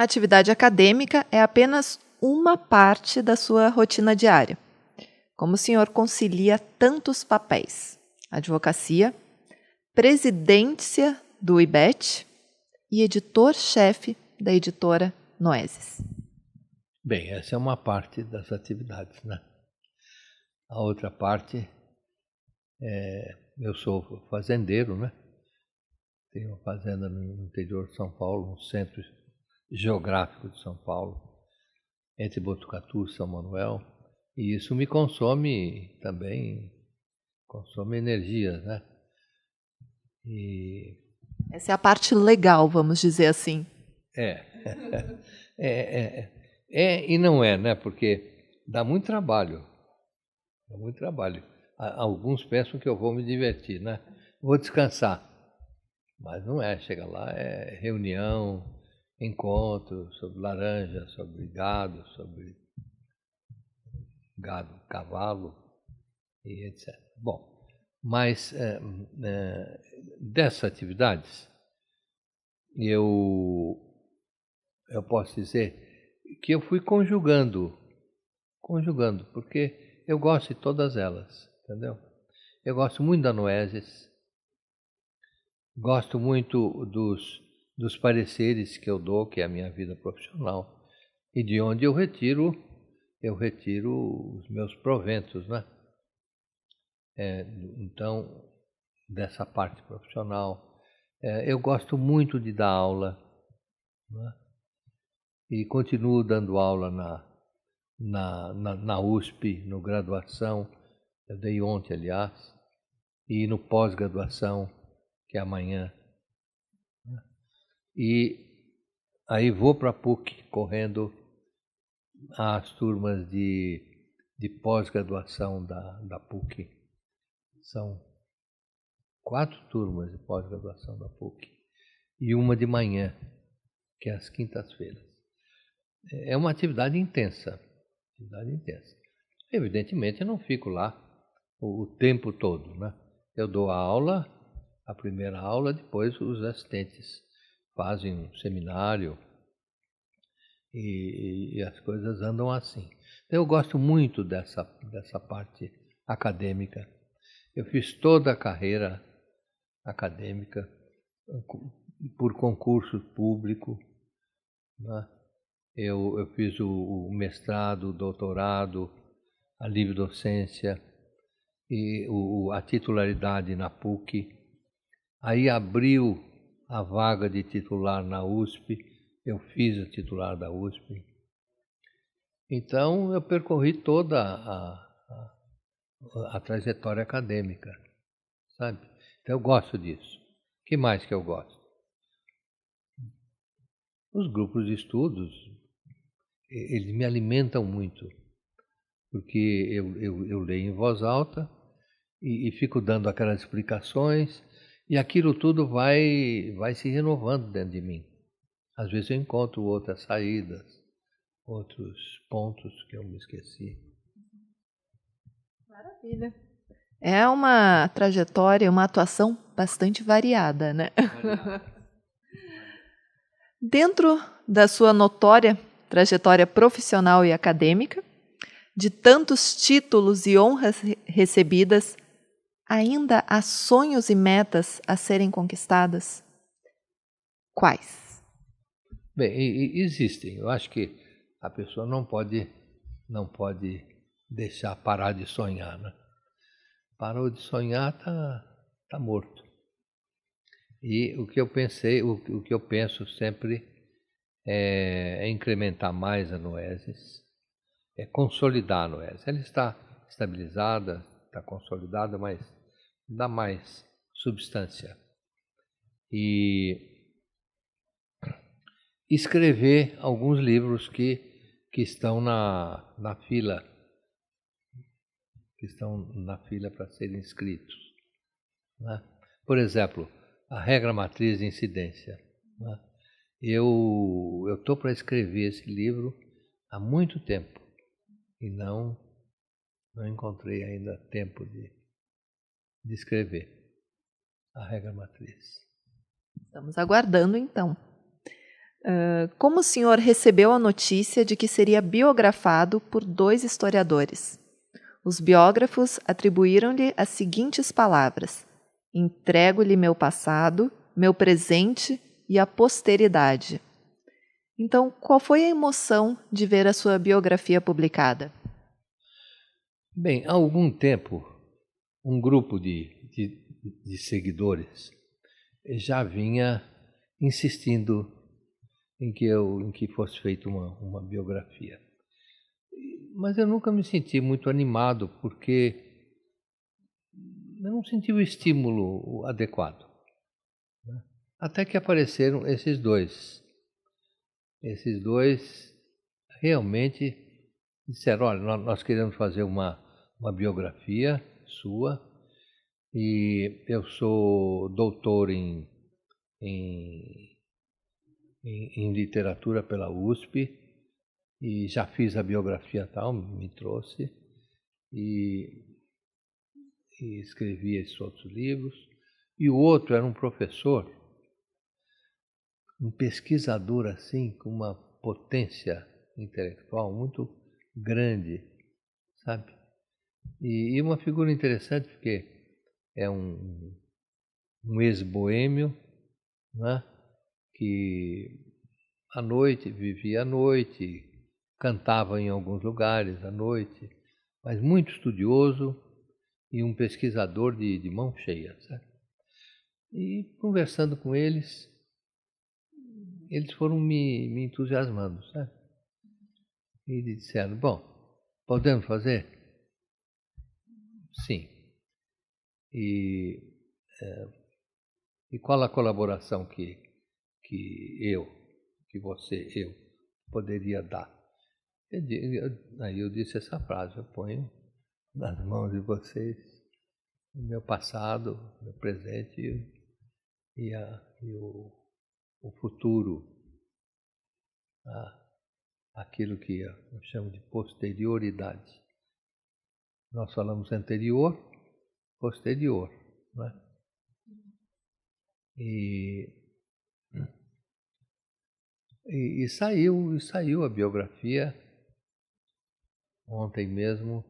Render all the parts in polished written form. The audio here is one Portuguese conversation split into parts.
A atividade acadêmica é apenas uma parte da sua rotina diária. Como o senhor concilia tantos papéis? Advocacia, presidência do IBET e editor-chefe da editora Noeses. Bem, essa é uma parte das atividades, né? A outra parte eu sou fazendeiro, né? Tenho uma fazenda no interior de São Paulo, no centro geográfico de São Paulo, entre Botucatu e São Manuel, e isso me consome também, consome energia, né? E essa é a parte legal, vamos dizer assim. E não é, né? Porque dá muito trabalho. Dá muito trabalho. Alguns pensam que eu vou me divertir, né? Vou descansar. Mas não é. Chega lá, é reunião, encontro sobre laranja, sobre gado, cavalo e etc. Bom, mas dessas atividades, eu posso dizer que eu fui conjugando, porque eu gosto de todas elas, entendeu? Eu gosto muito da Noeses, gosto muito dos pareceres que eu dou, que é a minha vida profissional, e de onde eu retiro os meus proventos, né? Então, dessa parte profissional, eu gosto muito de dar aula, né? E continuo dando aula na USP, no graduação, eu dei ontem, aliás, e no pós-graduação, que é amanhã. E aí vou para a PUC, correndo as turmas de pós-graduação da PUC. São 4 turmas de pós-graduação da PUC e uma de manhã, que é às quintas-feiras. É uma atividade intensa. Evidentemente, eu não fico lá o tempo todo, né? Eu dou a aula, a primeira aula, depois os assistentes fazem um seminário e as coisas andam assim. Eu gosto muito dessa parte acadêmica. Eu fiz toda a carreira acadêmica por concurso público, né? Eu fiz o mestrado, o doutorado, a livre docência e a titularidade na PUC. Aí abriu a vaga de titular na USP, eu fiz a titular da USP. Então eu percorri toda a trajetória acadêmica, sabe? Então eu gosto disso. O que mais que eu gosto? Os grupos de estudos, eles me alimentam muito, porque eu leio em voz alta e fico dando aquelas explicações e aquilo tudo vai se renovando dentro de mim. Às vezes eu encontro outras saídas, outros pontos que eu me esqueci. Maravilha. É uma trajetória, uma atuação bastante variada, né? Dentro da sua notória trajetória profissional e acadêmica, de tantos títulos e honras recebidas, ainda há sonhos e metas a serem conquistadas? Quais? Bem, existem. Eu acho que a pessoa não pode deixar parar de sonhar, né? Parou de sonhar, tá morto. E o que eu pensei, o que eu penso sempre é incrementar mais a Noeses, é consolidar a Noeses. Ela está estabilizada, está consolidada, mas dá mais substância. E escrever alguns livros que estão na fila, para serem escritos, né? Por exemplo, a regra matriz de incidência, né? Eu estou para escrever esse livro há muito tempo e não encontrei ainda tempo de escrever a regra matriz. Estamos aguardando, então. Como o senhor recebeu a notícia de que seria biografado por 2 historiadores? Os biógrafos atribuíram-lhe as seguintes palavras: entrego-lhe meu passado, meu presente e a posteridade. Então, qual foi a emoção de ver a sua biografia publicada? Bem, há algum tempo, um grupo de seguidores já vinha insistindo em que fosse feita uma biografia. Mas eu nunca me senti muito animado, porque eu não senti o estímulo adequado. Né? Até que apareceram esses dois. Esses dois realmente disseram, olha, nós queremos fazer uma biografia sua, e eu sou doutor em literatura pela USP, e já fiz a biografia tal, me trouxe, e escrevi esses outros livros. E o outro era um professor, um pesquisador assim, com uma potência intelectual muito grande, sabe? E uma figura interessante, porque é um ex-boêmio, né? Que à noite, vivia à noite, cantava em alguns lugares à noite, mas muito estudioso e um pesquisador de mão cheia, sabe? E conversando com eles foram me entusiasmando, sabe? E disseram, bom, podemos fazer? Sim. E qual a colaboração que eu poderia dar? Aí eu disse essa frase, eu ponho nas mãos de vocês o meu passado, o meu presente e o futuro, aquilo que eu chamo de posterioridade. Nós falamos anterior, posterior, não é? E saiu a biografia. Ontem mesmo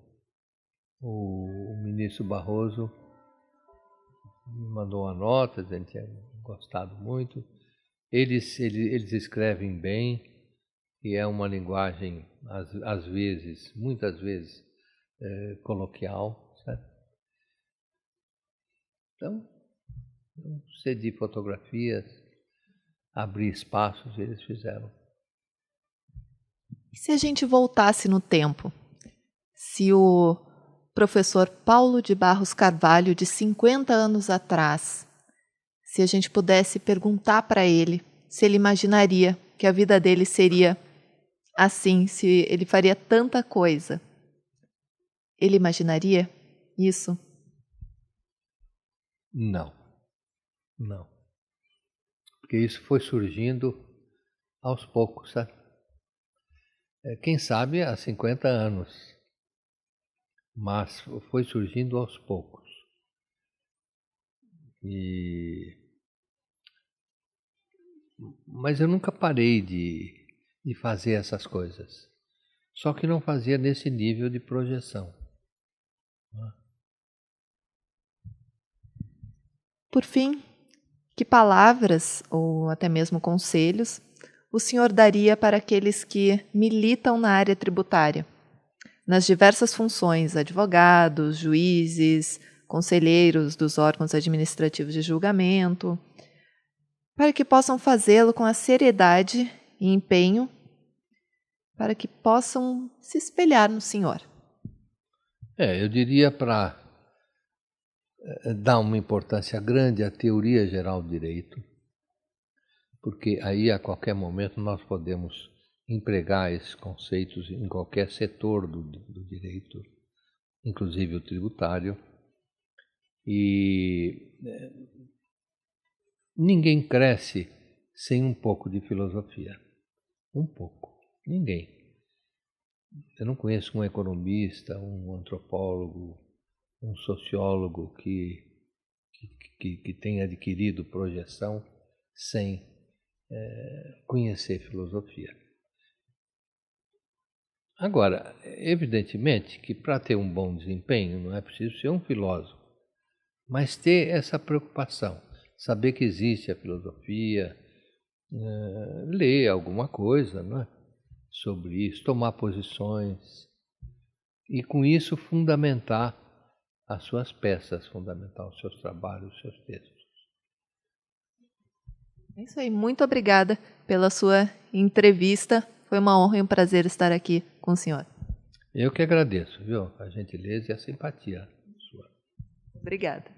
o ministro Barroso me mandou uma nota, a gente tinha gostado muito. Eles escrevem bem, e é uma linguagem, às vezes, muitas vezes, coloquial, certo? Então, eu cedi fotografias, abri espaços, eles fizeram. E se a gente voltasse no tempo? Se o professor Paulo de Barros Carvalho, de 50 anos atrás, se a gente pudesse perguntar para ele se ele imaginaria que a vida dele seria assim, se ele faria tanta coisa, ele imaginaria isso? Não. Porque isso foi surgindo aos poucos, sabe? Quem sabe há 50 anos, mas foi surgindo aos poucos. Mas eu nunca parei de fazer essas coisas. Só que não fazia nesse nível de projeção. Por fim, que palavras, ou até mesmo conselhos, o senhor daria para aqueles que militam na área tributária, nas diversas funções, advogados, juízes, conselheiros dos órgãos administrativos de julgamento, para que possam fazê-lo com a seriedade e empenho, para que possam se espelhar no senhor? Eu diria para dar uma importância grande à teoria geral do direito, porque aí a qualquer momento nós podemos empregar esses conceitos em qualquer setor do direito, inclusive o tributário. E ninguém cresce sem um pouco de filosofia. Um pouco. Ninguém. Eu não conheço um economista, um antropólogo, um sociólogo que tenha adquirido projeção sem conhecer filosofia. Agora, evidentemente que para ter um bom desempenho não é preciso ser um filósofo, mas ter essa preocupação, saber que existe a filosofia, ler alguma coisa, não é? Sobre isso, tomar posições e com isso fundamentar as suas peças, fundamentar os seus trabalhos, os seus textos. É isso aí, muito obrigada pela sua entrevista. Foi uma honra e um prazer estar aqui com o senhor. Eu que agradeço, viu? A gentileza e a simpatia sua. Obrigada.